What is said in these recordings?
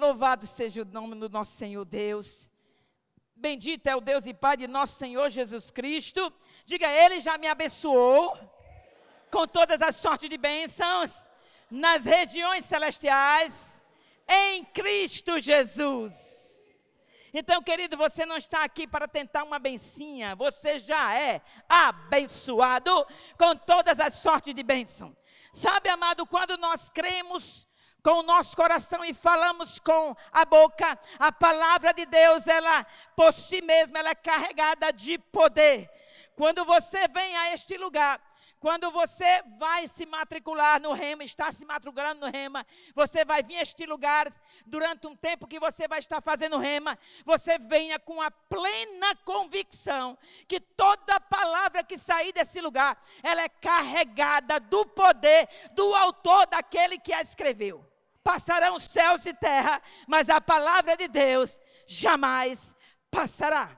Louvado seja o nome do nosso Senhor Deus. Bendito é o Deus e Pai de nosso Senhor Jesus Cristo. Diga, Ele já me abençoou com todas as sortes de bênçãos nas regiões celestiais em Cristo Jesus. Então, querido, você não está aqui para tentar uma bencinha. Você já é abençoado com todas as sortes de bênção. Sabe, amado, quando nós cremos com o nosso coração e falamos com a boca, a palavra de Deus, ela por si mesma, ela é carregada de poder. Quando você vem a este lugar, quando você vai se matricular no Rema, está se matriculando no Rema, você vai vir a este lugar durante um tempo que você vai estar fazendo Rema, você venha com a plena convicção que toda palavra que sair desse lugar, ela é carregada do poder do autor, daquele que a escreveu. Passarão céus e terra, mas a palavra de Deus jamais passará.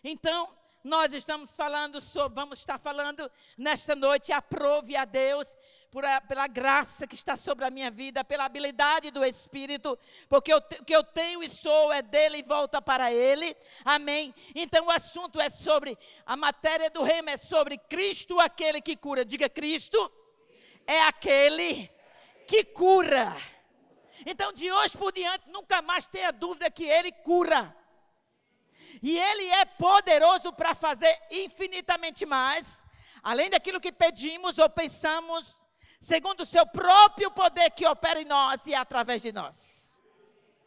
Então, nós estamos falando vamos estar falando nesta noite, aprove a Deus pela graça que está sobre a minha vida, pela habilidade do Espírito, porque o que eu tenho e sou é dele e volta para ele, amém? Então o assunto é sobre, a matéria do Rema é sobre Cristo, aquele que cura. Diga, Cristo é aquele que cura. Então de hoje por diante, nunca mais tenha dúvida que ele cura. E Ele é poderoso para fazer infinitamente mais, além daquilo que pedimos ou pensamos, segundo o seu próprio poder que opera em nós e através de nós.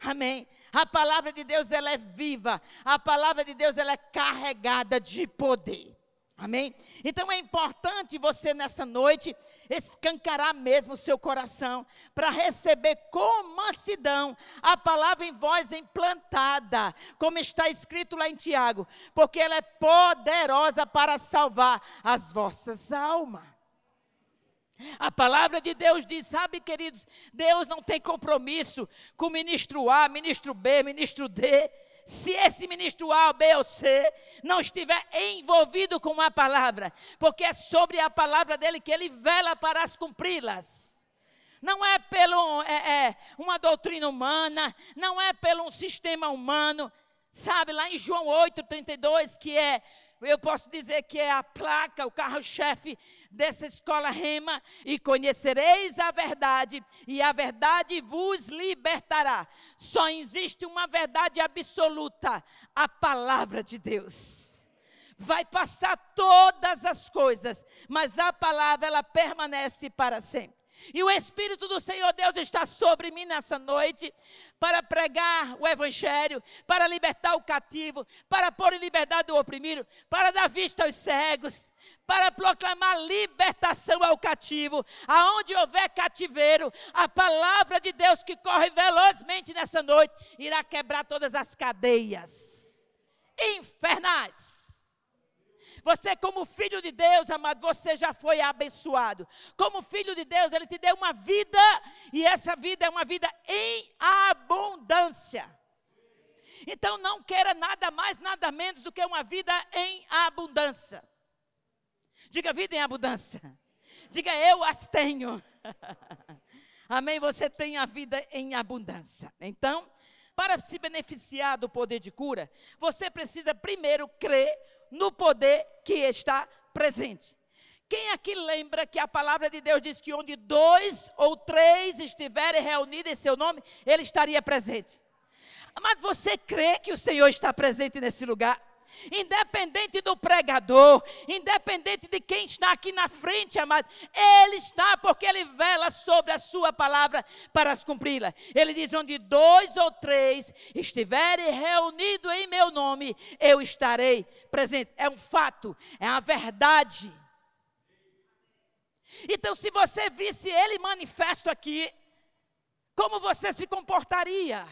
Amém? A palavra de Deus, ela é viva. A palavra de Deus, ela é carregada de poder. Amém? Então é importante você nessa noite escancarar mesmo o seu coração para receber com mansidão a palavra em voz implantada, como está escrito lá em Tiago, porque ela é poderosa para salvar as vossas almas. A palavra de Deus diz, sabe, queridos, Deus não tem compromisso com ministro A, ministro B, ministro D. Se esse ministro A, B ou C não estiver envolvido com a palavra, porque é sobre a palavra dele que ele vela para as cumpri-las. Não é pelo uma doutrina humana, não é pelo um sistema humano. Sabe, lá em João 8:32, que eu posso dizer que é a placa, o carro-chefe dessa escola Rema, e conhecereis a verdade, e a verdade vos libertará. Só existe uma verdade absoluta, a palavra de Deus. Vai passar todas as coisas, mas a palavra, ela permanece para sempre. E o Espírito do Senhor Deus está sobre mim nessa noite para pregar o Evangelho, para libertar o cativo, para pôr em liberdade o oprimido, para dar vista aos cegos, para proclamar libertação ao cativo. Aonde houver cativeiro, a palavra de Deus que corre velozmente nessa noite irá quebrar todas as cadeias infernais. Você, como filho de Deus, amado, você já foi abençoado. Como filho de Deus, Ele te deu uma vida, e essa vida é uma vida em abundância. Então não queira nada mais, nada menos do que uma vida em abundância. Diga, vida em abundância. Diga, eu as tenho. Amém? Você tem a vida em abundância. Então, para se beneficiar do poder de cura, você precisa primeiro crer no poder que está presente. Quem aqui lembra que a palavra de Deus diz que onde 2 ou 3 estiverem reunidos em seu nome, Ele estaria presente? Mas você crê que o Senhor está presente nesse lugar? Independente do pregador, independente de quem está aqui na frente, amado, Ele está, porque Ele vela sobre a sua palavra para as cumpri-la. Ele diz, onde 2 ou 3 estiverem reunidos em meu nome, eu estarei presente. É um fato, é a verdade. Então, se você visse Ele manifesto aqui, como você se comportaria?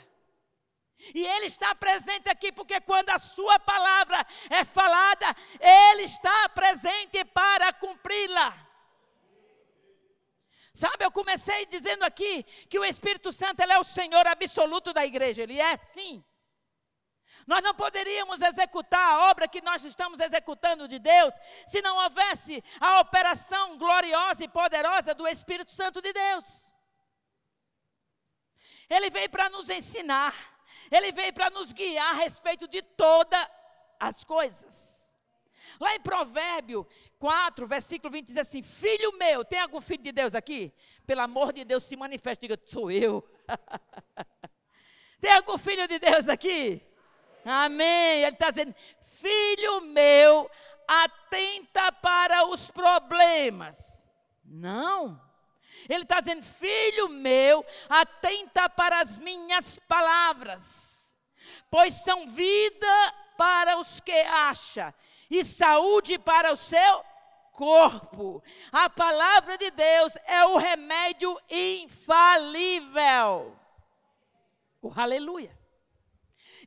E Ele está presente aqui, porque quando a sua palavra é falada, Ele está presente para cumpri-la. Sabe, eu comecei dizendo aqui que o Espírito Santo, Ele é o Senhor absoluto da igreja. Ele é, sim. Nós não poderíamos executar a obra que nós estamos executando de Deus, se não houvesse a operação gloriosa e poderosa do Espírito Santo de Deus. Ele veio para nos ensinar. Ele veio para nos guiar a respeito de todas as coisas. Lá em Provérbio 4, versículo 20, diz assim: filho meu, tem algum filho de Deus aqui? Pelo amor de Deus, se manifeste, diga, sou eu. Tem algum filho de Deus aqui? Amém. Ele está dizendo: filho meu, atenta para os problemas. Não. Ele está dizendo: filho meu, atenta para as minhas palavras, pois são vida para os que acham e saúde para o seu corpo. A palavra de Deus é o remédio infalível. Aleluia.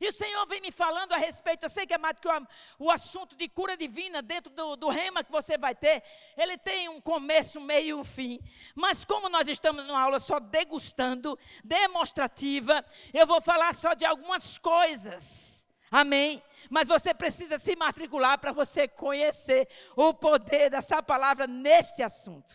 E o Senhor vem me falando a respeito, eu sei que, amado, que o assunto de cura divina dentro do rema que você vai ter, ele tem um começo, meio e um fim. Mas como nós estamos numa aula só degustando, demonstrativa, eu vou falar só de algumas coisas. Amém? Mas você precisa se matricular para você conhecer o poder dessa palavra neste assunto.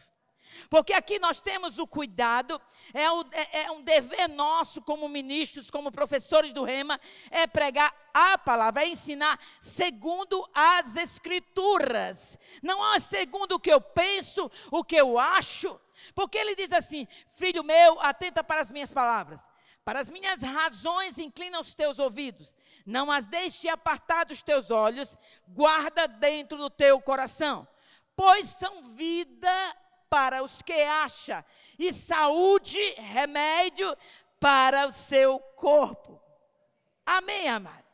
Porque aqui nós temos o cuidado, é um dever nosso como ministros, como professores do rema, é pregar a palavra, é ensinar segundo as escrituras. Não é segundo o que eu penso, o que eu acho. Porque ele diz assim: filho meu, atenta para as minhas palavras. Para as minhas razões inclina os teus ouvidos. Não as deixe apartar dos teus olhos, guarda dentro do teu coração. Pois são vida para os que acham, e saúde, remédio para o seu corpo. Amém, amado?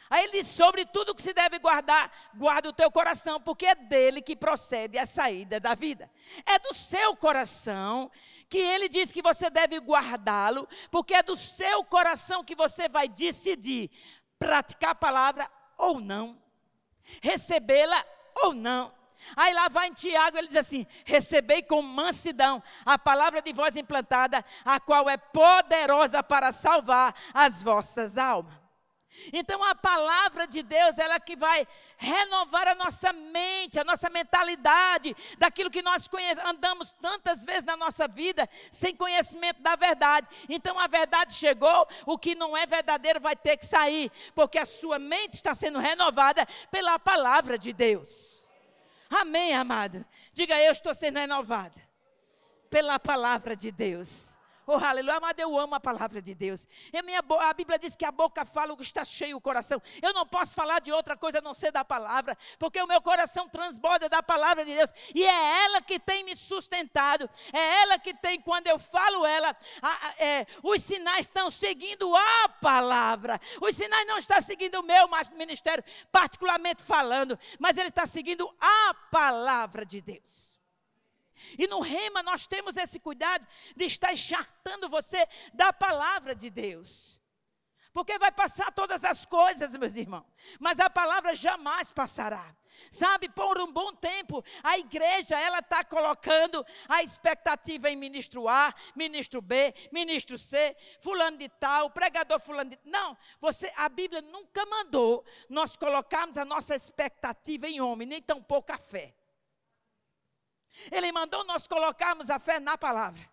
Aí ele diz: sobre tudo que se deve guardar, guarda o teu coração, porque é dele que procede a saída da vida. É do seu coração que ele diz que você deve guardá-lo, porque é do seu coração que você vai decidir praticar a palavra ou não, recebê-la ou não. Aí lá vai em Tiago, ele diz assim: recebei com mansidão a palavra de vós implantada, a qual é poderosa para salvar as vossas almas. Então a palavra de Deus, ela que vai renovar a nossa mente, a nossa mentalidade, daquilo que nós andamos tantas vezes na nossa vida, sem conhecimento da verdade. Então a verdade chegou, o que não é verdadeiro vai ter que sair, porque a sua mente está sendo renovada pela palavra de Deus. Amém, amado? Diga: eu estou sendo renovada pela palavra de Deus. Oh, aleluia, amado, eu amo a palavra de Deus. A Bíblia diz que a boca fala o que está cheio o coração. Eu não posso falar de outra coisa a não ser da palavra, porque o meu coração transborda da palavra de Deus. E é ela que tem me sustentado. É ela que tem, quando eu falo ela, os sinais estão seguindo a palavra. Os sinais não estão seguindo o meu ministério, particularmente falando, mas ele está seguindo a palavra de Deus. E no rema nós temos esse cuidado de estar encharcando você da palavra de Deus. Porque vai passar todas as coisas, meus irmãos, mas a palavra jamais passará. Sabe, por um bom tempo, a igreja, ela está colocando a expectativa em ministro A, ministro B, ministro C, fulano de tal, pregador fulano de... Não, a Bíblia nunca mandou nós colocarmos a nossa expectativa em homem, nem tampouco a fé. Ele mandou nós colocarmos a fé na palavra.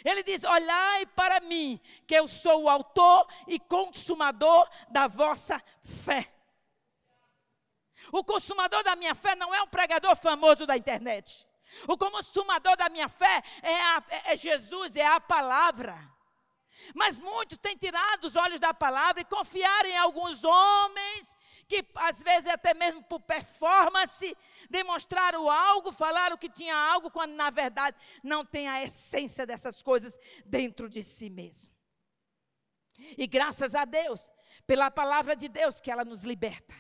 Ele diz: olhai para mim, que eu sou o autor e consumador da vossa fé. O consumador da minha fé não é um pregador famoso da internet. O consumador da minha fé é Jesus, é a palavra. Mas muitos têm tirado os olhos da palavra e confiaram em alguns homens que às vezes até mesmo por performance, demonstraram algo, falaram que tinha algo, quando na verdade não tem a essência dessas coisas dentro de si mesmo. E graças a Deus, pela palavra de Deus que ela nos liberta.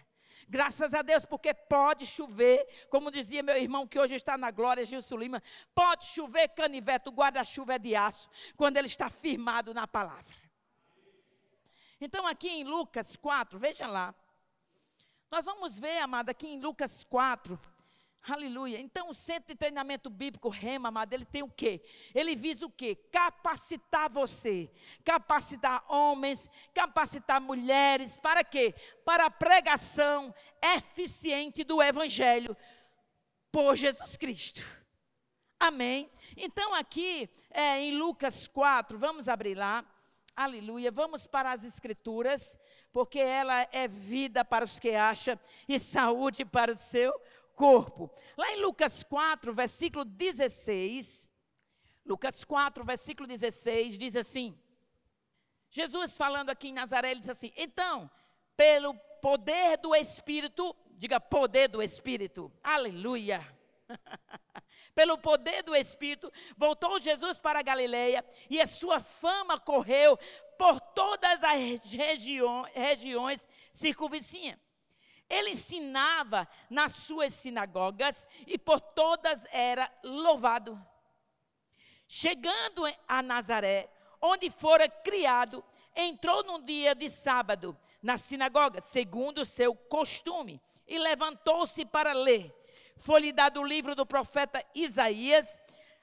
Graças a Deus, porque pode chover, como dizia meu irmão que hoje está na glória, Gilson Lima, pode chover canivete, o guarda-chuva é de aço, quando ele está firmado na palavra. Então aqui em Lucas 4, veja lá, nós vamos ver, amada, aqui em Lucas 4, aleluia. Então o Centro de Treinamento Bíblico Rema, amada, ele tem o quê? Ele visa o quê? Capacitar você, capacitar homens, capacitar mulheres, para quê? Para a pregação eficiente do Evangelho por Jesus Cristo. Amém? Então aqui em Lucas 4, vamos abrir lá, Aleluia. Vamos para as Escrituras, porque ela é vida para os que acham e saúde para o seu corpo. Lá em Lucas 4, versículo 16, Lucas 4, versículo 16, diz assim, Jesus falando aqui em Nazaré, ele diz assim, então, pelo poder do Espírito, diga poder do Espírito, aleluia. Pelo poder do Espírito, voltou Jesus para a Galileia e a sua fama correu por todas as regiões circunvizinhas. Ele ensinava nas suas sinagogas e por todas era louvado. Chegando a Nazaré, onde fora criado, entrou num dia de sábado na sinagoga, segundo o seu costume, e levantou-se para ler. Foi-lhe dado o livro do profeta Isaías.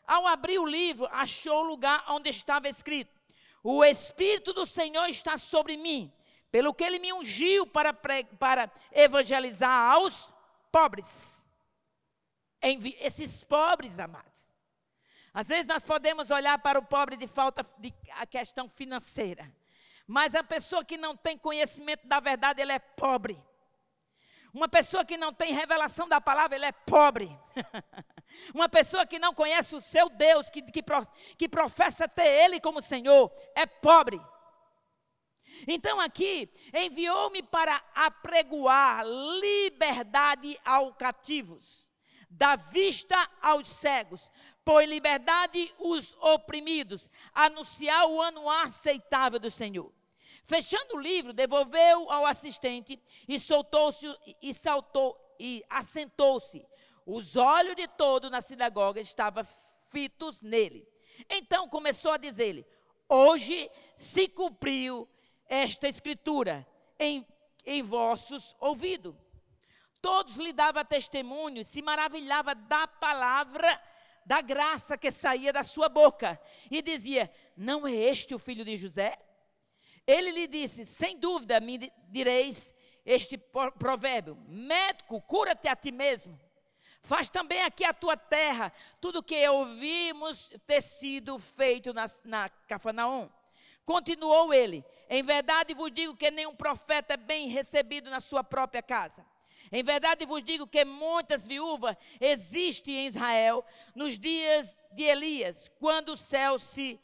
Ao abrir o livro, achou o lugar onde estava escrito: o Espírito do Senhor está sobre mim, pelo que ele me ungiu para evangelizar aos pobres. Esses pobres, amados. Às vezes nós podemos olhar para o pobre de falta de a questão financeira, mas a pessoa que não tem conhecimento da verdade, ela é pobre. Uma pessoa que não tem revelação da palavra, ele é pobre. Uma pessoa que não conhece o seu Deus, que professa ter Ele como Senhor, é pobre. Então aqui, enviou-me para apregoar liberdade aos cativos, dar vista aos cegos, pôr em liberdade os oprimidos, anunciar o ano aceitável do Senhor. Fechando o livro, devolveu ao assistente e assentou-se. Os olhos de todos na sinagoga estavam fitos nele. Então começou a dizer-lhe: hoje se cumpriu esta escritura em vossos ouvidos. Todos lhe davam testemunho, se maravilhava da palavra, da graça que saía da sua boca. E dizia: não é este o filho de José? Ele lhe disse: sem dúvida me direis este provérbio: médico, cura-te a ti mesmo. Faz também aqui a tua terra tudo o que ouvimos ter sido feito na Cafarnaum. Continuou ele: em verdade vos digo que nenhum profeta é bem recebido na sua própria casa. Em verdade vos digo que muitas viúvas existem em Israel nos dias de Elias, quando o céu se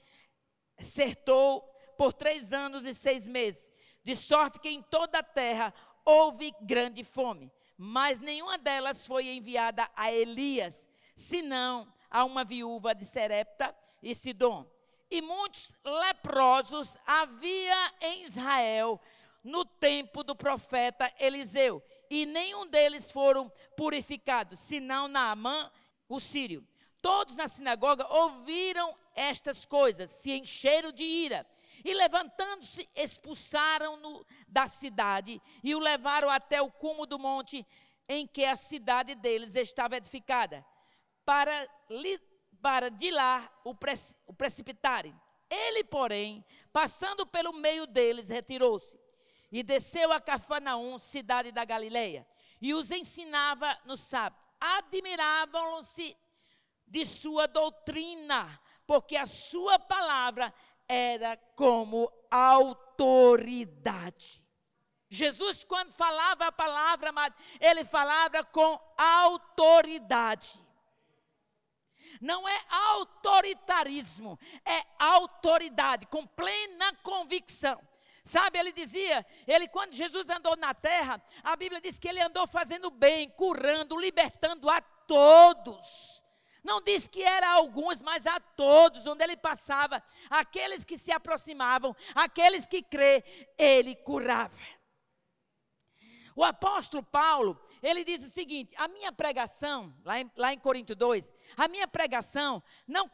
cercou por 3 anos e 6 meses, de sorte que em toda a terra houve grande fome. Mas nenhuma delas foi enviada a Elias, senão a uma viúva de Serepta e Sidom. E muitos leprosos havia em Israel no tempo do profeta Eliseu, e nenhum deles foram purificados, senão Naamã, o sírio. Todos na sinagoga ouviram estas coisas, se encheram de ira, e levantando-se, expulsaram-no da cidade e o levaram até o cume do monte em que a cidade deles estava edificada, para de lá o precipitarem. Ele, porém, passando pelo meio deles, retirou-se e desceu a Cafarnaum, cidade da Galileia, e os ensinava no sábado. Admiravam-se de sua doutrina, porque a sua palavra era como autoridade. Jesus, quando falava a palavra, ele falava com autoridade. Não é autoritarismo, é autoridade, com plena convicção. Sabe, ele dizia, quando Jesus andou na terra, a Bíblia diz que ele andou fazendo bem, curando, libertando a todos. Não diz que era alguns, mas a todos, onde ele passava, aqueles que se aproximavam, aqueles que crê, ele curava. O apóstolo Paulo, ele diz o seguinte: a minha pregação, lá em Corinto 2, a minha pregação não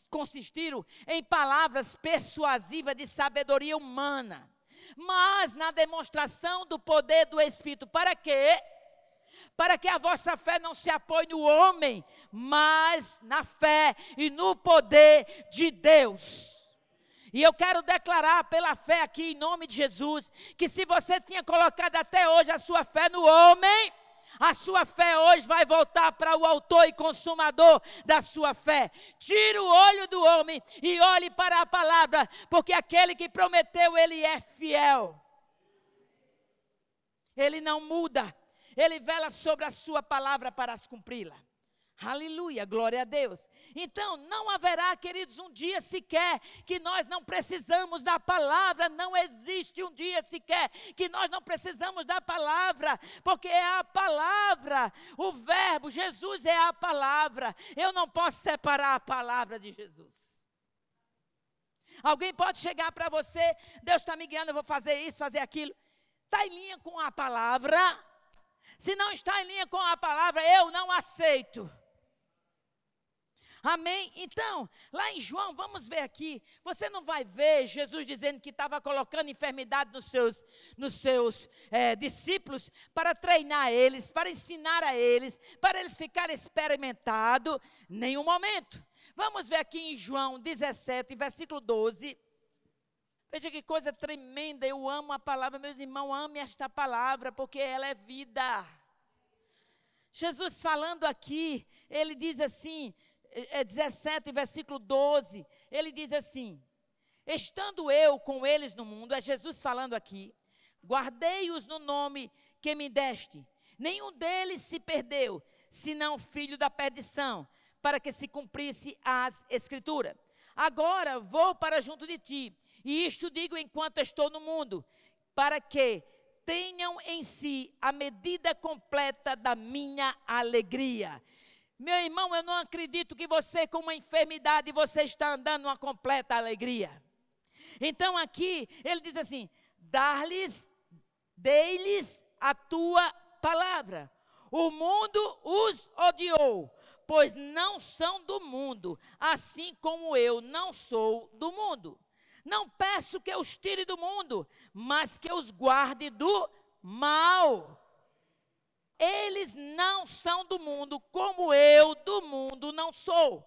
consistiu em palavras persuasivas de sabedoria humana, mas na demonstração do poder do Espírito. Para quê? Para que a vossa fé não se apoie no homem, mas na fé e no poder de Deus. E eu quero declarar pela fé aqui, em nome de Jesus, que se você tinha colocado até hoje a sua fé no homem, A sua fé hoje vai voltar para o autor e consumador da sua fé. Tire o olho do homem e olhe para a palavra, porque aquele que prometeu, ele é fiel. Ele não muda, ele vela sobre a sua palavra para as cumpri-la. Aleluia, glória a Deus. Então, não haverá, queridos, um dia sequer que nós não precisamos da palavra. Não existe um dia sequer que nós não precisamos da palavra, porque é a palavra, o verbo, Jesus é a palavra. Eu não posso separar a palavra de Jesus. Alguém pode chegar para você, Deus está me guiando, eu vou fazer isso, fazer aquilo. Está em linha com a palavra? Se não está em linha com a palavra, eu não aceito. Amém? Então, lá em João, vamos ver aqui, você não vai ver Jesus dizendo que estava colocando enfermidade nos seus discípulos para treinar eles, para ensinar a eles, para eles ficarem experimentados, em nenhum momento. Vamos ver aqui em João 17, versículo 12. Veja que coisa tremenda, eu amo a palavra, meus irmãos, ame esta palavra, porque ela é vida. Jesus falando aqui, ele diz assim, 17, versículo 12, ele diz assim: estando eu com eles no mundo, é Jesus falando aqui, guardei-os no nome que me deste, nenhum deles se perdeu, senão o filho da perdição, para que se cumprisse as escrituras. Agora vou para junto de ti, e isto digo enquanto estou no mundo, para que tenham em si a medida completa da minha alegria. Meu irmão, eu não acredito que você com uma enfermidade, você está andando uma completa alegria. Então aqui, ele diz assim, dei-lhes a tua palavra. O mundo os odiou, pois não são do mundo, assim como eu não sou do mundo. Não peço que os tire do mundo, mas que os guarde do mal. Eles não são do mundo, como eu do mundo não sou.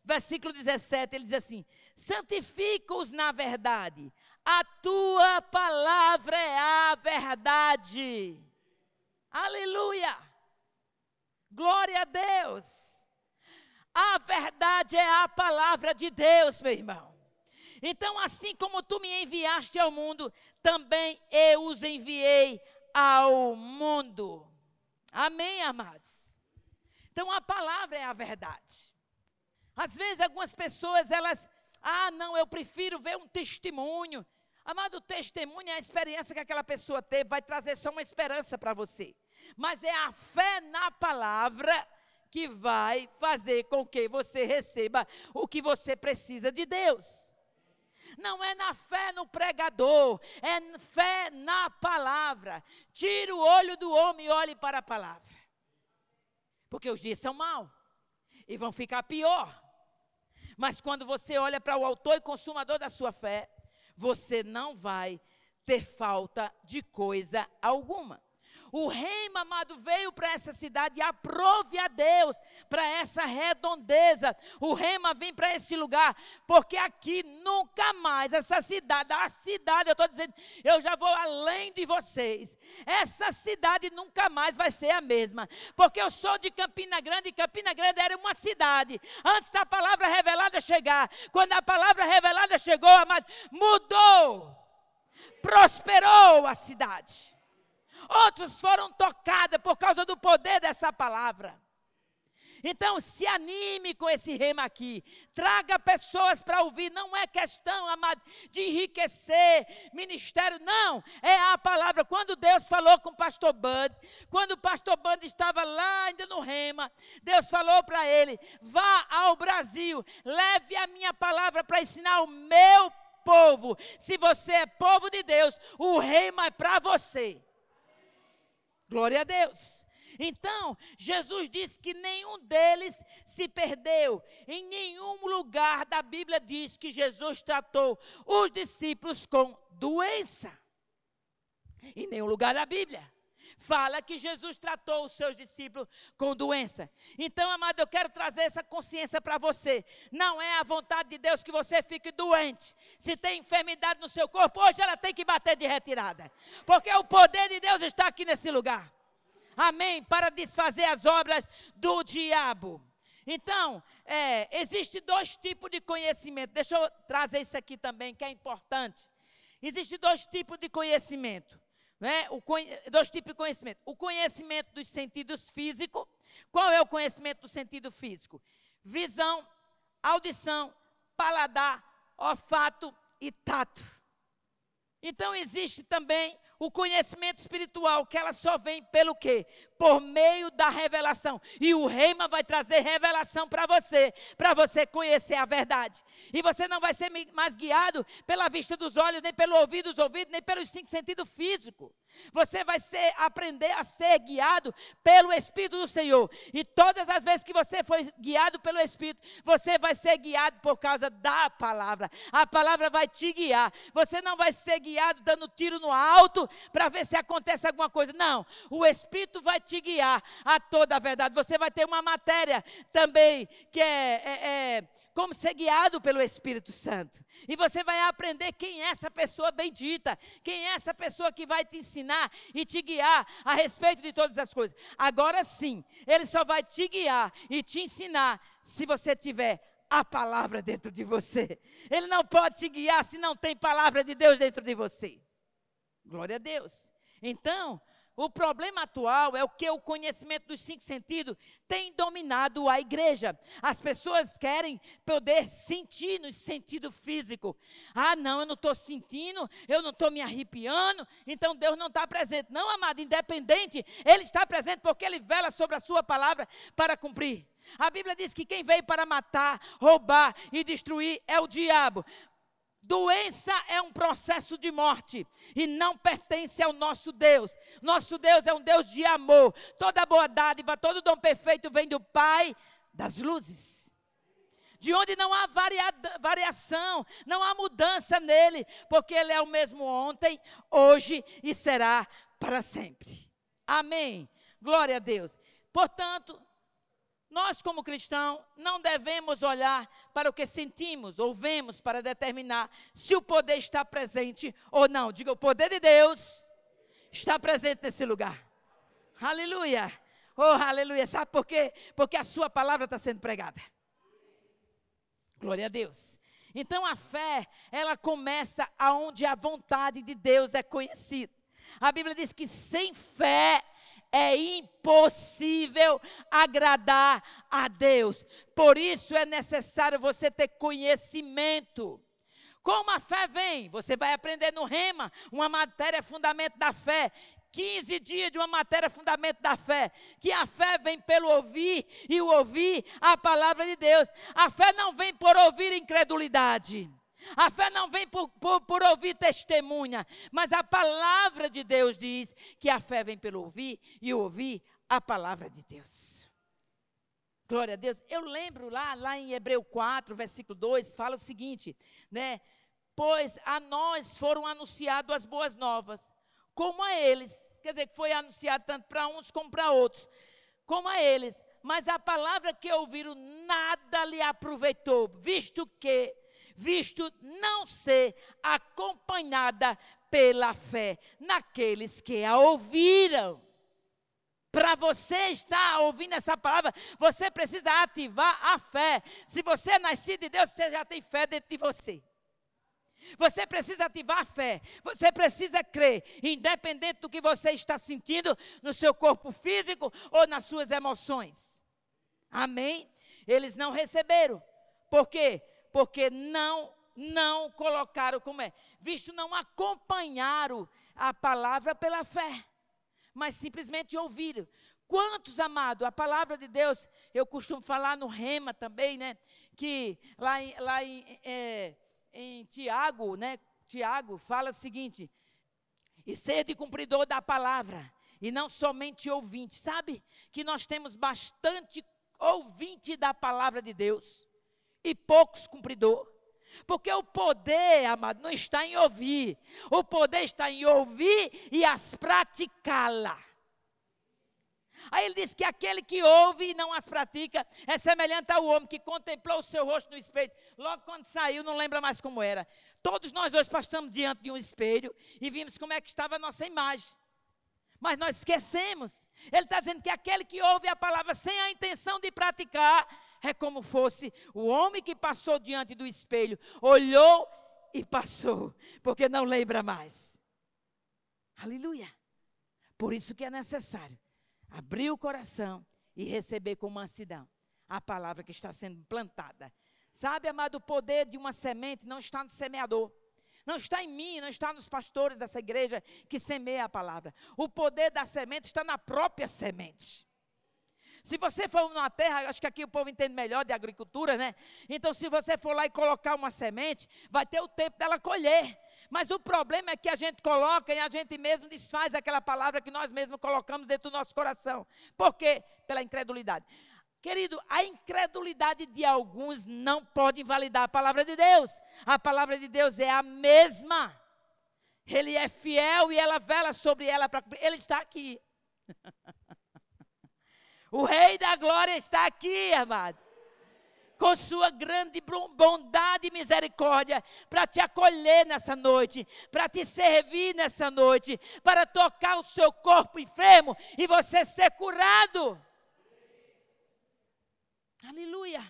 Versículo 17, ele diz assim, santifica-os na verdade, a tua palavra é a verdade. Aleluia, glória a Deus. A verdade é a palavra de Deus, meu irmão. Então, assim como tu me enviaste ao mundo, também eu os enviei ao mundo. Amém, amados? Então, a palavra é a verdade. Às vezes, algumas pessoas, elas, não, eu prefiro ver um testemunho. Amado, o testemunho é a experiência que aquela pessoa teve, vai trazer só uma esperança para você. Mas é a fé na palavra que vai fazer com que você receba o que você precisa de Deus. Não é na fé no pregador, é fé na palavra. Tire o olho do homem e olhe para a palavra. Porque os dias são maus e vão ficar pior. Mas quando você olha para o autor e consumador da sua fé, você não vai ter falta de coisa alguma. O reino, amado, veio para essa cidade e aprove a Deus para essa redondeza. O rema vem para esse lugar, porque aqui nunca mais essa cidade, eu estou dizendo, eu já vou além de vocês. Essa cidade nunca mais vai ser a mesma, porque eu sou de Campina Grande, e Campina Grande era uma cidade, antes da palavra revelada chegar. Quando a palavra revelada chegou, amado, mudou, prosperou a cidade. Outros foram tocados por causa do poder dessa palavra. Então, se anime com esse rema aqui. Traga pessoas para ouvir. Não é questão, amado, de enriquecer ministério. Não, é a palavra. Quando Deus falou com o pastor Bud, quando o pastor Bud estava lá ainda no rema, Deus falou para ele, vá ao Brasil, leve a minha palavra para ensinar o meu povo. Se você é povo de Deus, o rema é para você. Glória a Deus. Então, Jesus disse que nenhum deles se perdeu. Em nenhum lugar da Bíblia diz que Jesus tratou os discípulos com doença. Em nenhum lugar da Bíblia fala que Jesus tratou os seus discípulos com doença. Então, amado, eu quero trazer essa consciência para você. Não é a vontade de Deus que você fique doente. Se tem enfermidade no seu corpo, hoje ela tem que bater de retirada. Porque o poder de Deus está aqui nesse lugar. Amém? Para desfazer as obras do diabo. Então, existe 2 tipos de conhecimento. Deixa eu trazer isso aqui também, que é importante. Existem 2 tipos de conhecimento. Né? 2 tipos de conhecimento. O conhecimento dos sentidos físicos. Qual é o conhecimento do sentido físico? Visão, audição, paladar, olfato e tato. Então existe também o conhecimento espiritual, que ela só vem pelo quê? Por meio da revelação. E o Rema vai trazer revelação para você conhecer a verdade. E você não vai ser mais guiado pela vista dos olhos, nem pelo ouvido dos ouvidos, nem pelos 5 sentidos físicos. Você vai aprender a ser guiado pelo Espírito do Senhor. E todas as vezes que você for guiado pelo Espírito, você vai ser guiado por causa da palavra. A palavra vai te guiar. Você não vai ser guiado dando tiro no alto para ver se acontece alguma coisa. Não, o Espírito vai te guiar a toda a verdade. Você vai ter uma matéria também que é como ser guiado pelo Espírito Santo. E você vai aprender quem é essa pessoa bendita, quem é essa pessoa que vai te ensinar e te guiar a respeito de todas as coisas. Agora sim, ele só vai te guiar e te ensinar se você tiver a palavra dentro de você. Ele não pode te guiar se não tem palavra de Deus dentro de você. Glória a Deus. Então, o problema atual é o que o conhecimento dos 5 sentidos tem dominado a igreja. As pessoas querem poder sentir no sentido físico. Ah, não, eu não estou sentindo, eu não estou me arrepiando, então Deus não está presente. Não, amado, independente, Ele está presente porque Ele vela sobre a sua palavra para cumprir. A Bíblia diz que quem veio para matar, roubar e destruir é o diabo. Doença é um processo de morte e não pertence ao nosso Deus. Nosso Deus é um Deus de amor. Toda boa dádiva, todo dom perfeito vem do Pai das luzes. De onde não há variação, não há mudança nele, porque Ele é o mesmo ontem, hoje e será para sempre. Amém. Glória a Deus. Portanto, nós, como cristãos, não devemos olhar para o que sentimos ou vemos para determinar se o poder está presente ou não. Diga, o poder de Deus está presente nesse lugar. Aleluia. Oh, aleluia. Sabe por quê? Porque a sua palavra está sendo pregada. Glória a Deus. Então, a fé, ela começa aonde a vontade de Deus é conhecida. A Bíblia diz que sem fé é impossível agradar a Deus. Por isso é necessário você ter conhecimento. Como a fé vem? Você vai aprender no Rema, uma matéria fundamento da fé. 15 dias de uma matéria fundamento da fé. Que a fé vem pelo ouvir e o ouvir a palavra de Deus. A fé não vem por ouvir incredulidade. A fé não vem por ouvir testemunha, mas a palavra de Deus diz que a fé vem pelo ouvir e ouvir a palavra de Deus. Glória a Deus. Eu lembro lá em Hebreu 4, versículo 2, fala o seguinte, né? Pois a nós foram anunciadas as boas novas, como a eles. Quer dizer, que foi anunciado tanto para uns como para outros, como a eles. Mas a palavra que ouviram nada lhe aproveitou, visto não ser acompanhada pela fé naqueles que a ouviram. Para você estar ouvindo essa palavra, você precisa ativar a fé. Se você é nascido de Deus, você já tem fé dentro de você. Você precisa ativar a fé, você precisa crer, independente do que você está sentindo no seu corpo físico ou nas suas emoções. Amém? Eles não receberam. Por quê? Porque não colocaram, visto não acompanharam a palavra pela fé, mas simplesmente ouviram. Quantos, amados, a palavra de Deus, eu costumo falar no Rema também, né, que lá em Tiago, né, Tiago fala o seguinte, e sede cumpridor da palavra, e não somente ouvinte. Sabe que nós temos bastante ouvinte da palavra de Deus, e poucos cumpridor. Porque o poder, amado, não está em ouvir. O poder está em ouvir e as praticá-la. Aí ele diz que aquele que ouve e não as pratica é semelhante ao homem que contemplou o seu rosto no espelho. Logo quando saiu, não lembra mais como era. Todos nós hoje passamos diante de um espelho e vimos como é que estava a nossa imagem. mas nós esquecemos. Ele está dizendo que aquele que ouve a palavra sem a intenção de praticar, é como fosse o homem que passou diante do espelho, olhou e passou, porque não lembra mais. Aleluia. Por isso que é necessário abrir o coração e receber com mansidão a palavra que está sendo plantada. Sabe, amado, o poder de uma semente não está no semeador. Não está em mim, não está nos pastores dessa igreja que semeia a palavra. O poder da semente está na própria semente. Se você for numa terra, acho que aqui o povo entende melhor de agricultura, né? Então, se você for lá e colocar uma semente, vai ter o tempo dela colher. Mas o problema é que a gente coloca e a gente mesmo desfaz aquela palavra que nós mesmos colocamos dentro do nosso coração. Por quê? Pela incredulidade. Querido, a incredulidade de alguns não pode invalidar a palavra de Deus. A palavra de Deus é a mesma. Ele é fiel e ela vela sobre ela para cumprir. Ele está aqui. O Rei da Glória está aqui, amado. Com sua grande bondade e misericórdia, para te acolher nessa noite, para te servir nessa noite, para tocar o seu corpo enfermo e você ser curado. Aleluia.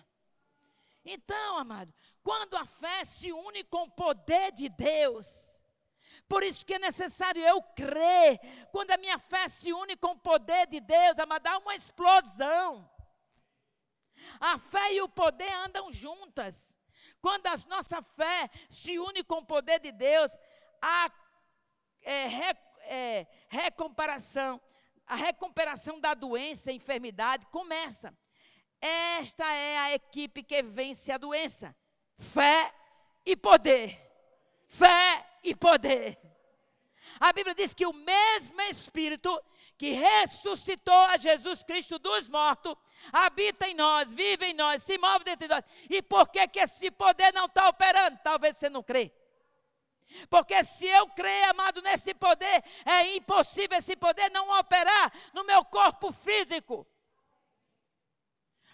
Então, amado, quando a fé se une com o poder de Deus, por isso que é necessário eu crer. Quando a minha fé se une com o poder de Deus, amado, dá uma explosão. A fé e o poder andam juntas. Quando a nossa fé se une com o poder de Deus, a recuperação da doença e enfermidade começa. Esta é a equipe que vence a doença. Fé e poder. Fé e poder. A Bíblia diz que o mesmo Espírito que ressuscitou a Jesus Cristo dos mortos, habita em nós, vive em nós, se move dentro de nós. E por que esse poder não está operando? Talvez você não crê. Porque se eu crer, amado, nesse poder, é impossível esse poder não operar no meu corpo físico.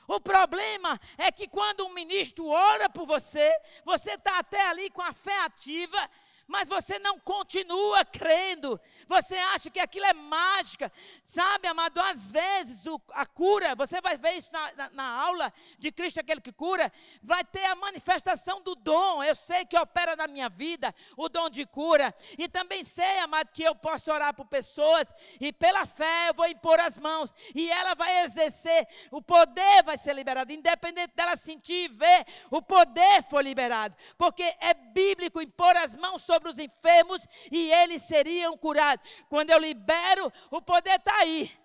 O problema é que quando um ministro ora por você, você está até ali com a fé ativa, mas você não continua crendo. Você acha que aquilo é mágica. Sabe, amado, às vezes a cura, você vai ver isso na aula de Cristo, aquele que cura, vai ter a manifestação do dom. Eu sei que opera na minha vida o dom de cura. E também sei, amado, que eu posso orar por pessoas e pela fé eu vou impor as mãos. E ela vai exercer, o poder vai ser liberado. Independente dela sentir e ver, o poder foi liberado. Porque é bíblico impor as mãos sobre os enfermos e eles seriam curados. Quando eu libero, o poder está aí.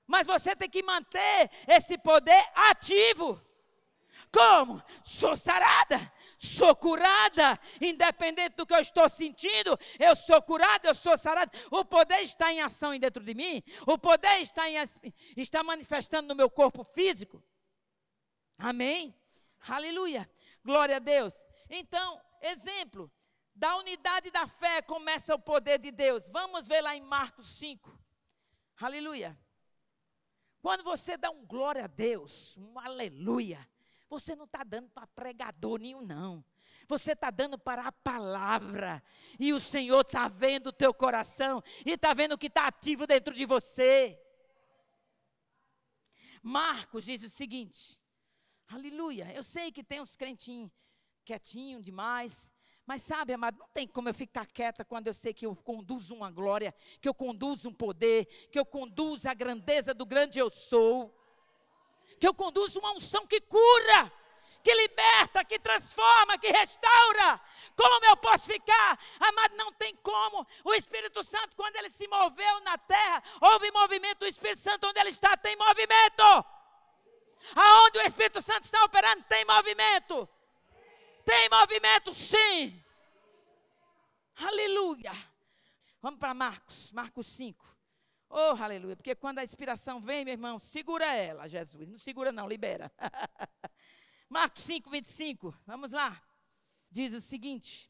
Mas você tem que manter esse poder ativo. Como? Sou sarada, sou curada. Independente do que eu estou sentindo, eu sou curada, eu sou sarada. O poder está em ação dentro de mim. O poder está manifestando no meu corpo físico. Amém? Aleluia. Glória a Deus. Então, exemplo. Da unidade da fé começa o poder de Deus. Vamos ver lá em Marcos 5. Aleluia. Quando você dá um glória a Deus, um aleluia, você não está dando para pregador nenhum, não. Você está dando para a palavra. E o Senhor está vendo o teu coração e está vendo o que está ativo dentro de você. Marcos diz o seguinte. Aleluia. Eu sei que tem uns crentinhos quietinhos demais. Mas sabe, amado, não tem como eu ficar quieta quando eu sei que eu conduzo uma glória, que eu conduzo um poder, que eu conduzo a grandeza do grande eu sou, que eu conduzo uma unção que cura, que liberta, que transforma, que restaura. Como eu posso ficar? Amado, não tem como. O Espírito Santo, quando ele se moveu na terra, houve movimento do Espírito Santo. Onde ele está, tem movimento. Aonde o Espírito Santo está operando, tem movimento. Tem movimento, sim. Aleluia. Vamos para Marcos 5. Oh, aleluia. Porque quando a inspiração vem, meu irmão, segura ela, Jesus. Não segura não, libera. Marcos 5, 25. Vamos lá. Diz o seguinte.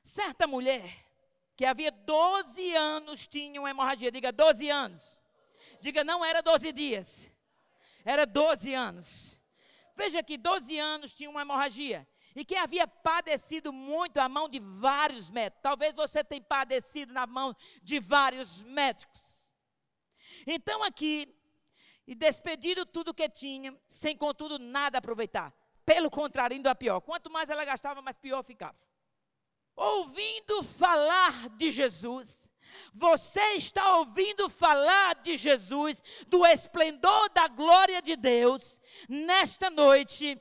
Certa mulher, que havia 12 anos, tinha uma hemorragia. Diga, 12 anos. Diga, não era 12 dias. Era 12 anos. Veja que 12 anos tinha uma hemorragia. E que havia padecido muito à mão de vários médicos. Talvez você tenha padecido na mão de vários médicos. Então aqui, e despedido tudo que tinha, sem contudo nada aproveitar. Pelo contrário, indo a pior. Quanto mais ela gastava, mais pior ficava. Ouvindo falar de Jesus, você está ouvindo falar de Jesus, do esplendor da glória de Deus, nesta noite.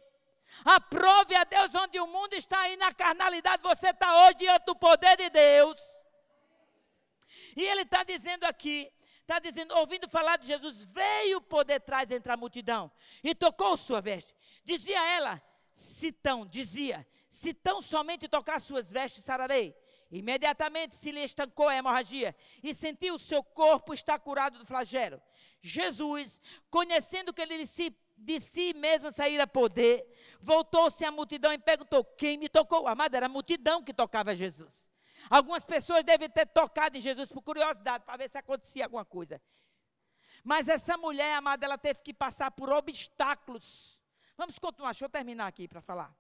Aprove a Deus onde o mundo está aí na carnalidade, você está hoje diante do poder de Deus. E ele está dizendo aqui, está dizendo, ouvindo falar de Jesus, veio por detrás entre a multidão e tocou sua veste. Dizia ela, se tão somente tocar suas vestes, sararei. Imediatamente se lhe estancou a hemorragia e sentiu o seu corpo estar curado do flagelo. Jesus, conhecendo que ele de si mesmo saíra poder, voltou-se à multidão e perguntou, quem me tocou? Amada, era a multidão que tocava Jesus. Algumas pessoas devem ter tocado em Jesus por curiosidade, para ver se acontecia alguma coisa. Mas essa mulher, amada, ela teve que passar por obstáculos. Vamos continuar, deixa eu terminar aqui para falar.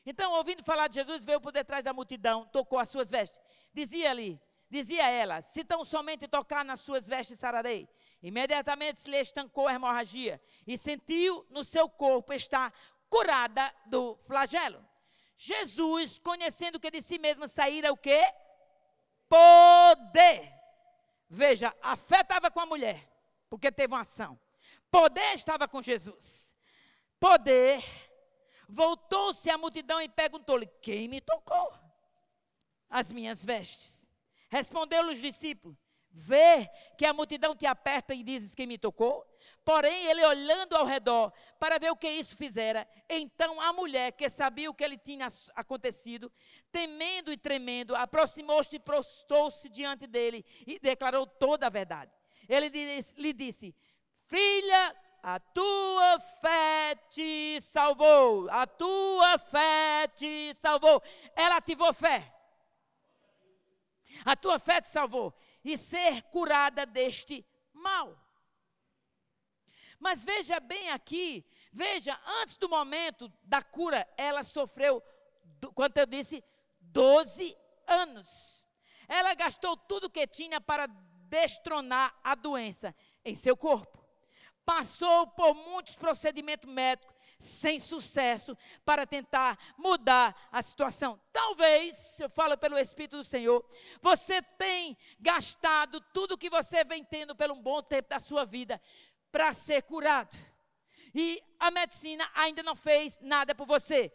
Então, ouvindo falar de Jesus, veio por detrás da multidão, tocou as suas vestes. Dizia ela, se tão somente tocar nas suas vestes, sararei. Imediatamente se lhe estancou a hemorragia e sentiu no seu corpo estar curada do flagelo. Jesus, conhecendo que de si mesmo saíra o quê? Poder. Veja, a fé estava com a mulher, porque teve uma ação. Poder estava com Jesus. Poder. Voltou-se à multidão e perguntou-lhe, quem me tocou? As minhas vestes. Respondeu-lhe os discípulos, vê que a multidão te aperta e dizes quem me tocou? Porém, ele olhando ao redor para ver o que isso fizera, então a mulher que sabia o que lhe tinha acontecido, temendo e tremendo, aproximou-se e prostou-se diante dele e declarou toda a verdade. Ele lhe disse, filha, a tua fé te salvou, a tua fé te salvou. Ela ativou fé. A tua fé te salvou. E ser curada deste mal. Mas veja bem aqui, veja, antes do momento da cura, ela sofreu, quanto eu disse, 12 anos. Ela gastou tudo o que tinha para destronar a doença em seu corpo. Passou por muitos procedimentos médicos sem sucesso para tentar mudar a situação. Talvez, se eu falo pelo Espírito do Senhor, você tem gastado tudo que você vem tendo pelo um bom tempo da sua vida para ser curado. E a medicina ainda não fez nada por você.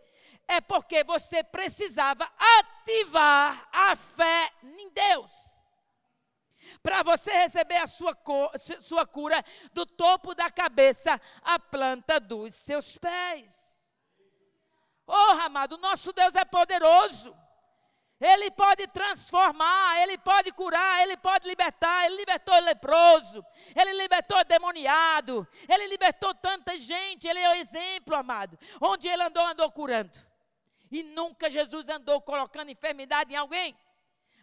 É porque você precisava ativar a fé em Deus. Para você receber a sua cura do topo da cabeça à planta dos seus pés. Oh, amado, nosso Deus é poderoso. Ele pode transformar, Ele pode curar, Ele pode libertar. Ele libertou o leproso, Ele libertou o demoniado, Ele libertou tanta gente. Ele é o exemplo, amado. Onde Ele andou curando. E nunca Jesus andou colocando enfermidade em alguém,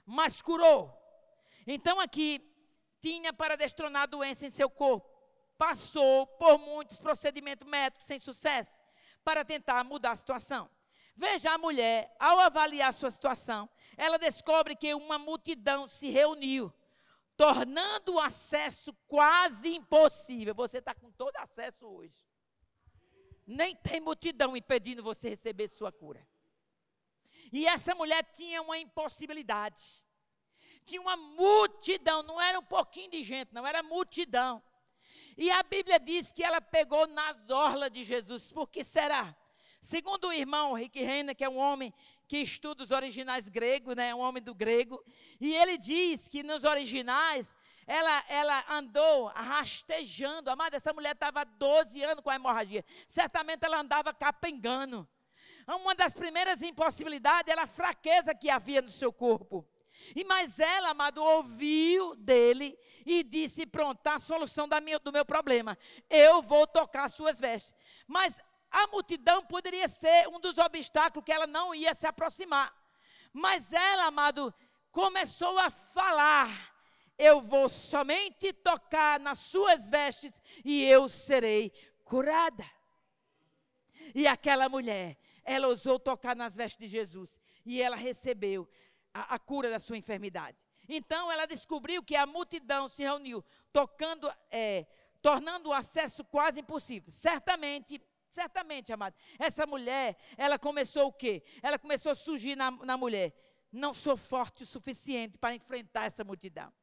mas curou. Então aqui, tinha para destronar a doença em seu corpo. Passou por muitos procedimentos médicos sem sucesso, para tentar mudar a situação. Veja, a mulher, ao avaliar a sua situação, ela descobre que uma multidão se reuniu, tornando o acesso quase impossível. Você está com todo acesso hoje. Nem tem multidão impedindo você receber sua cura. E essa mulher tinha uma impossibilidade. Tinha uma multidão, não era um pouquinho de gente, não, era multidão. E a Bíblia diz que ela pegou nas orlas de Jesus. Por que será? Segundo o irmão Rick Renner, que é um homem que estuda os originais gregos, né, um homem do grego, e ele diz que nos originais, ela andou rastejando. Amada, essa mulher estava há 12 anos com a hemorragia. Certamente ela andava capengando. Uma das primeiras impossibilidades era a fraqueza que havia no seu corpo. Mas ela, amado, ouviu dele e disse, pronto, está a solução do meu problema. Eu vou tocar as suas vestes. Mas a multidão poderia ser um dos obstáculos que ela não ia se aproximar. Mas ela, amado, começou a falar, eu vou somente tocar nas suas vestes e eu serei curada. E aquela mulher, ela ousou tocar nas vestes de Jesus e ela recebeu a cura da sua enfermidade. Então ela descobriu que a multidão se reuniu, tornando o acesso quase impossível. Certamente, amado, essa mulher, ela começou o quê? Ela começou a surgir na mulher. Não sou forte o suficiente para enfrentar essa multidão.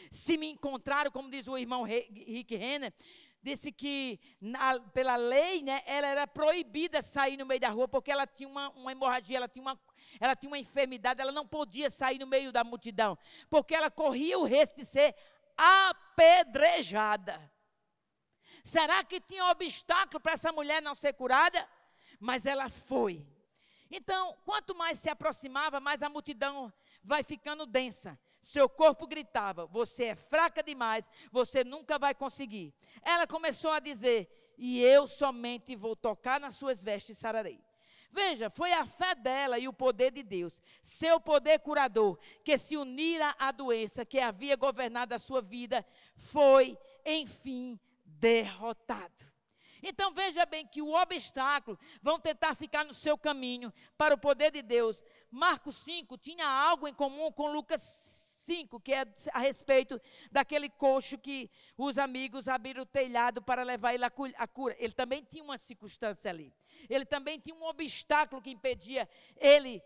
Se me encontraram, como diz o irmão Rick Renner, disse que pela lei, né, ela era proibida sair no meio da rua, porque ela tinha uma hemorragia, ela tinha uma enfermidade, ela não podia sair no meio da multidão, porque ela corria o risco de ser apedrejada. Será que tinha obstáculo para essa mulher não ser curada? Mas ela foi. Então, quanto mais se aproximava, mais a multidão vai ficando densa. Seu corpo gritava, você é fraca demais, você nunca vai conseguir. Ela começou a dizer, e eu somente vou tocar nas suas vestes e sararei. Veja, foi a fé dela e o poder de Deus, seu poder curador, que se unira à doença que havia governado a sua vida, foi, enfim, derrotado. Então veja bem que o obstáculo vão tentar ficar no seu caminho para o poder de Deus. Marcos 5 tinha algo em comum com Lucas 5, que é a respeito daquele coxo que os amigos abriram o telhado para levar ele à cura. Ele também tinha uma circunstância ali. Ele também tinha um obstáculo que impedia ele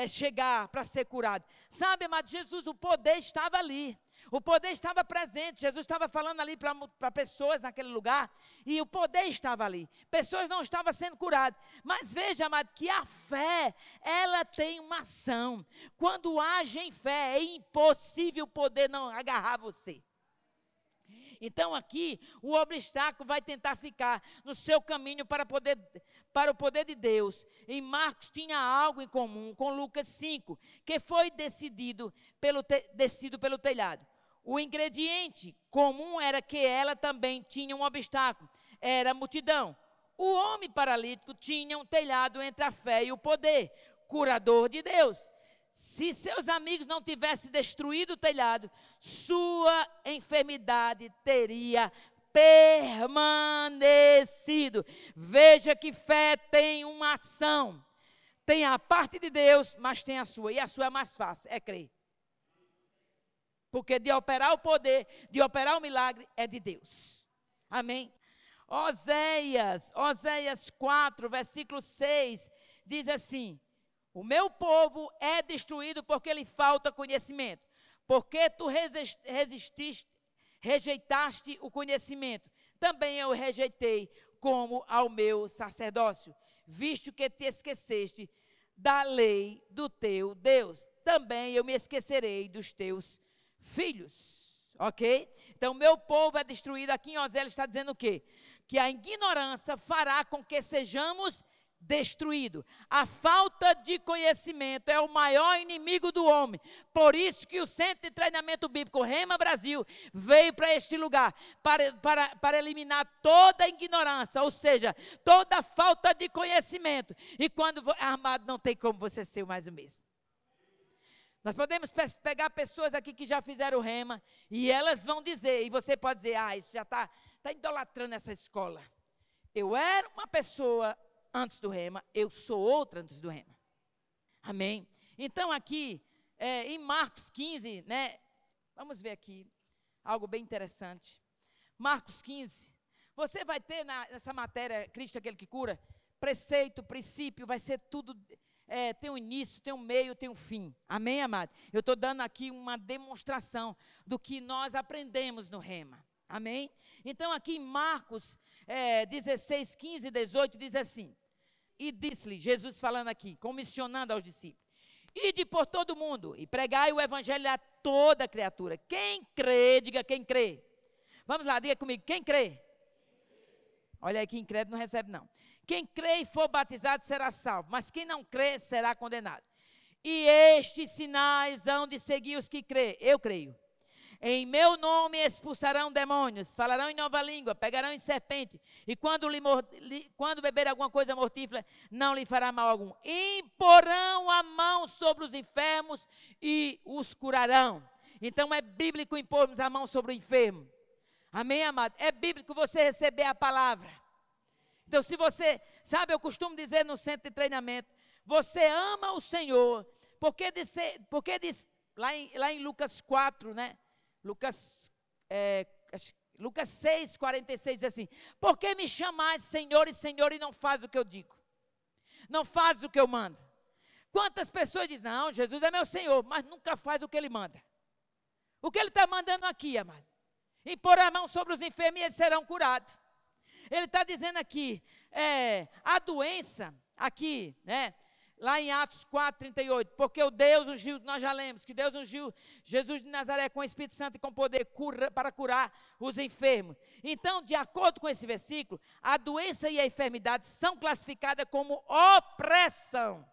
chegar para ser curado. Sabe, amado, Jesus, o poder estava ali. O poder estava presente, Jesus estava falando ali para pessoas naquele lugar, e o poder estava ali. Pessoas não estavam sendo curadas. Mas veja, amado, que a fé, ela tem uma ação. Quando age em fé, é impossível o poder não agarrar você. Então aqui, o obstáculo vai tentar ficar no seu caminho para o poder de Deus. Em Marcos tinha algo em comum com Lucas 5, que foi descido pelo telhado. O ingrediente comum era que ela também tinha um obstáculo, era a multidão. O homem paralítico tinha um telhado entre a fé e o poder, curador de Deus. Se seus amigos não tivessem destruído o telhado, sua enfermidade teria permanecido. Veja que fé tem uma ação. Tem a parte de Deus, mas tem a sua. E a sua é mais fácil, é crer. Porque de operar o poder, de operar o milagre, é de Deus. Amém? Oséias 4, versículo 6, diz assim: o meu povo é destruído porque lhe falta conhecimento. Porque tu rejeitaste o conhecimento, também eu rejeitei como ao meu sacerdócio, visto que te esqueceste da lei do teu Deus, também eu me esquecerei dos teus filhos. Ok? Então, meu povo é destruído. Aqui em Oséias está dizendo o quê? Que a ignorância fará com que sejamos destruídos. A falta de conhecimento é o maior inimigo do homem. Por isso que o Centro de Treinamento Bíblico Rema Brasil veio para este lugar, para eliminar toda a ignorância, ou seja, toda a falta de conhecimento. E quando, amado, não tem como você ser mais o mesmo. Nós podemos pegar pessoas aqui que já fizeram o rema, e elas vão dizer, e você pode dizer, isso já está idolatrando essa escola. Eu era uma pessoa antes do rema, eu sou outra antes do rema. Amém? Então aqui, em Marcos 15, né, vamos ver aqui, algo bem interessante. Marcos 15, você vai ter nessa matéria, Cristo é aquele que cura, preceito, princípio, vai ser tudo... tem um início, tem um meio, tem um fim. Amém, amado? Eu estou dando aqui uma demonstração do que nós aprendemos no rema. Amém? Então aqui em Marcos 16, 15 e 18 diz assim: e disse-lhe, Jesus falando aqui, comissionando aos discípulos: ide por todo o mundo e pregai o evangelho a toda criatura. Quem crê, diga quem crê. Vamos lá, diga comigo, quem crê? Olha aí, quem crê não recebe não. Quem crê e for batizado será salvo, mas quem não crê será condenado. E estes sinais hão de seguir os que crê. Eu creio. Em meu nome expulsarão demônios, falarão em nova língua, pegarão em serpente, e quando beber alguma coisa mortífera, não lhe fará mal algum. Imporão a mão sobre os enfermos e os curarão. Então é bíblico impormos a mão sobre o enfermo. Amém, amado? É bíblico você receber a palavra. Então, se você, sabe, eu costumo dizer no centro de treinamento, você ama o Senhor, porque lá em Lucas 4, né? Lucas 6, 46 diz assim: por que me chamais Senhor e Senhor e não faz o que eu digo? Não faz o que eu mando? Quantas pessoas dizem, não, Jesus é meu Senhor, mas nunca faz o que Ele manda. O que Ele está mandando aqui, amado? Impor a mão sobre os enfermos e eles serão curados. Ele está dizendo aqui, a doença, aqui, né? Lá em Atos 4, 38, porque o Deus ungiu, nós já lemos, que Deus ungiu Jesus de Nazaré com o Espírito Santo e com poder para curar os enfermos. Então, de acordo com esse versículo, a doença e a enfermidade são classificadas como opressão.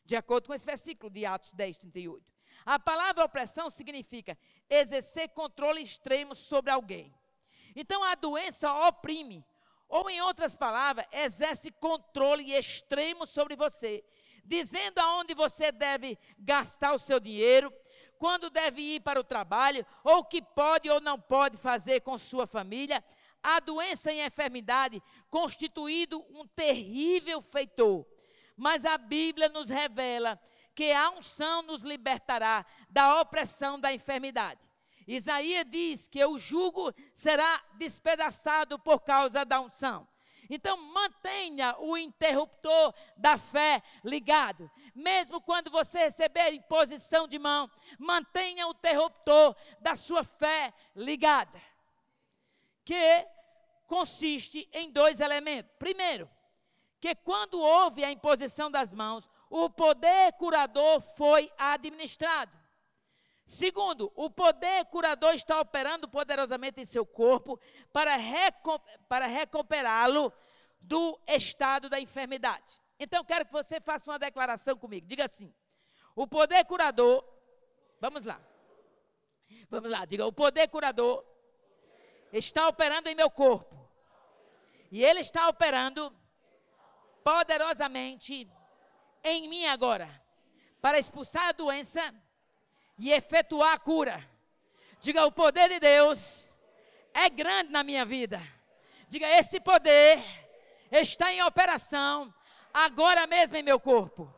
De acordo com esse versículo de Atos 10, 38. A palavra opressão significa exercer controle extremo sobre alguém. Então, a doença oprime. Ou, em outras palavras, exerce controle extremo sobre você, dizendo aonde você deve gastar o seu dinheiro, quando deve ir para o trabalho, ou o que pode ou não pode fazer com sua família. A doença e a enfermidade constituído um terrível feitor, mas a Bíblia nos revela que a unção nos libertará da opressão da enfermidade. Isaías diz que o jugo será despedaçado por causa da unção. Então, mantenha o interruptor da fé ligado. Mesmo quando você receber imposição de mão, mantenha o interruptor da sua fé ligada. Que consiste em 2 elementos. Primeiro, que quando houve a imposição das mãos, o poder curador foi administrado. Segundo, o poder curador está operando poderosamente em seu corpo para recuperá-lo do estado da enfermidade. Então, quero que você faça uma declaração comigo. Diga assim: o poder curador, vamos lá, diga, o poder curador está operando em meu corpo. E ele está operando poderosamente em mim agora, para expulsar a doença e efetuar a cura. Diga, o poder de Deus é grande na minha vida. Diga, esse poder está em operação agora mesmo em meu corpo.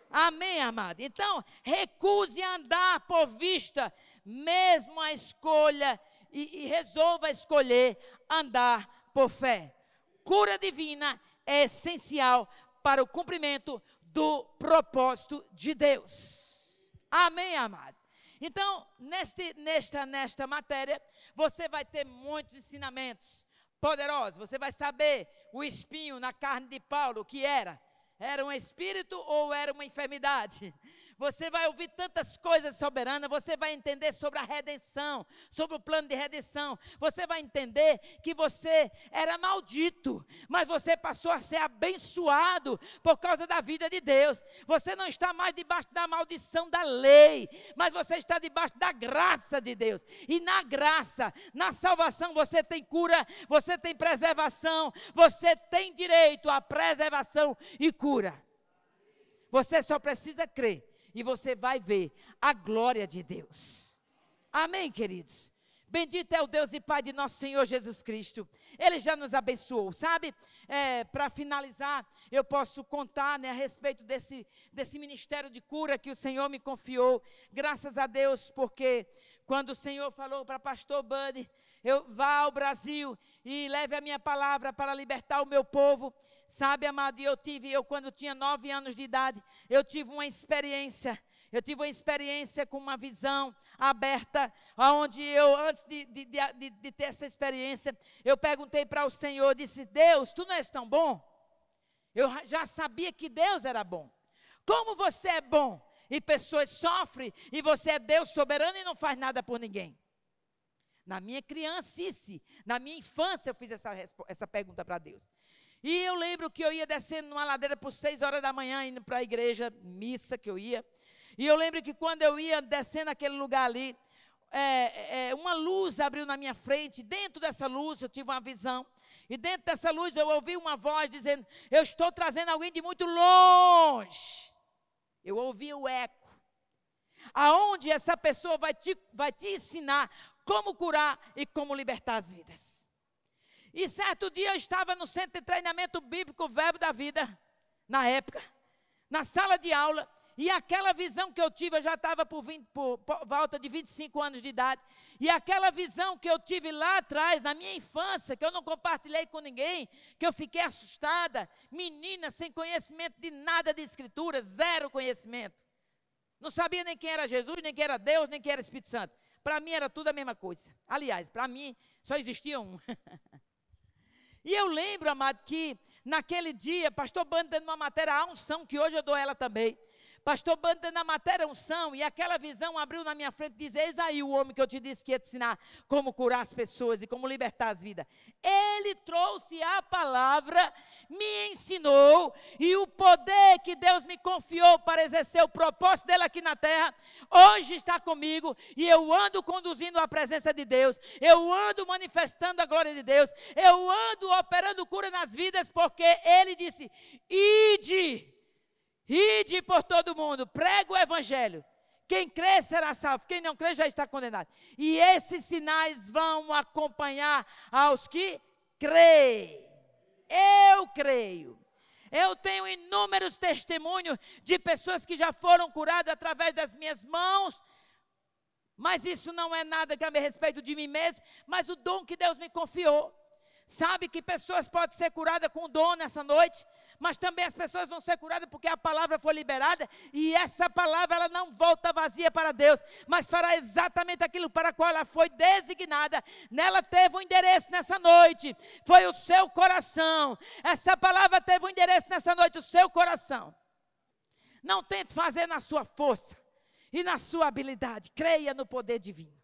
Amém, amado? Então, recuse andar por vista, mesmo a escolha, e resolva escolher andar por fé. Cura divina é essencial para o cumprimento do propósito de Deus. Amém, amado? Então, nesta matéria, você vai ter muitos ensinamentos poderosos. Você vai saber o espinho na carne de Paulo, o que era. Era um espírito ou era uma enfermidade? Você vai ouvir tantas coisas soberanas, você vai entender sobre a redenção, sobre o plano de redenção. Você vai entender que você era maldito, mas você passou a ser abençoado por causa da vida de Deus. Você não está mais debaixo da maldição da lei, mas você está debaixo da graça de Deus. E na graça, na salvação, você tem cura, você tem preservação, você tem direito à preservação e cura. Você só precisa crer. E você vai ver a glória de Deus. Amém, queridos? Bendito é o Deus e Pai de nosso Senhor Jesus Cristo. Ele já nos abençoou, sabe? Para finalizar, eu posso contar, né, a respeito desse ministério de cura que o Senhor me confiou. Graças a Deus, porque quando o Senhor falou para pastor Buddy, eu vá ao Brasil e leve a minha palavra para libertar o meu povo. Sabe, amado, eu quando tinha 9 anos de idade, eu tive uma experiência com uma visão aberta, onde eu, antes de ter essa experiência, eu perguntei para o Senhor, disse, Deus, tu não és tão bom? Eu já sabia que Deus era bom. Como você é bom e pessoas sofrem e você é Deus soberano e não faz nada por ninguém? Na minha criancice, na minha infância, eu fiz essa pergunta para Deus. E eu lembro que eu ia descendo numa ladeira por 6 horas da manhã, indo para a igreja, missa que eu ia. E eu lembro que quando eu ia descendo naquele lugar ali, uma luz abriu na minha frente. Dentro dessa luz eu tive uma visão. E dentro dessa luz eu ouvi uma voz dizendo, eu estou trazendo alguém de muito longe. Eu ouvi o eco. Aonde essa pessoa vai te ensinar como curar e como libertar as vidas. E certo dia eu estava no centro de treinamento bíblico, o Verbo da Vida, na época, na sala de aula, E aquela visão que eu tive, eu já estava por volta de 25 anos de idade. E aquela visão que eu tive lá atrás, na minha infância, que eu não compartilhei com ninguém, que eu fiquei assustada, menina sem conhecimento de nada de escritura, zero conhecimento. Não sabia nem quem era Jesus, nem quem era Deus, nem quem era Espírito Santo. Para mim era tudo a mesma coisa. Aliás, para mim só existia um. E eu lembro, amado, que naquele dia, pastor Bando dando uma matéria, a unção, que hoje eu dou ela também. Pastor Bando dando a matéria, unção, e aquela visão abriu na minha frente e diz: eis aí o homem que eu te disse que ia te ensinar como curar as pessoas e como libertar as vidas. Ele trouxe a palavra, me ensinou, e o poder que Deus me confiou para exercer o propósito dele aqui na terra, hoje está comigo, e eu ando conduzindo a presença de Deus, eu ando manifestando a glória de Deus, eu ando operando cura nas vidas, porque ele disse: ide por todo mundo, prega o evangelho. Quem crê será salvo, quem não crê já está condenado. E esses sinais vão acompanhar aos que creem. Eu creio. Eu tenho inúmeros testemunhos de pessoas que já foram curadas através das minhas mãos. Mas isso não é nada que a respeito de mim mesmo, mas o dom que Deus me confiou. Sabe que pessoas podem ser curadas com dom nessa noite, mas também as pessoas vão ser curadas porque a palavra foi liberada, e essa palavra ela não volta vazia para Deus, mas fará exatamente aquilo para o qual ela foi designada. Nela teve um endereço nessa noite, foi o seu coração. Essa palavra teve um endereço nessa noite, o seu coração. Não tente fazer na sua força e na sua habilidade, creia no poder divino.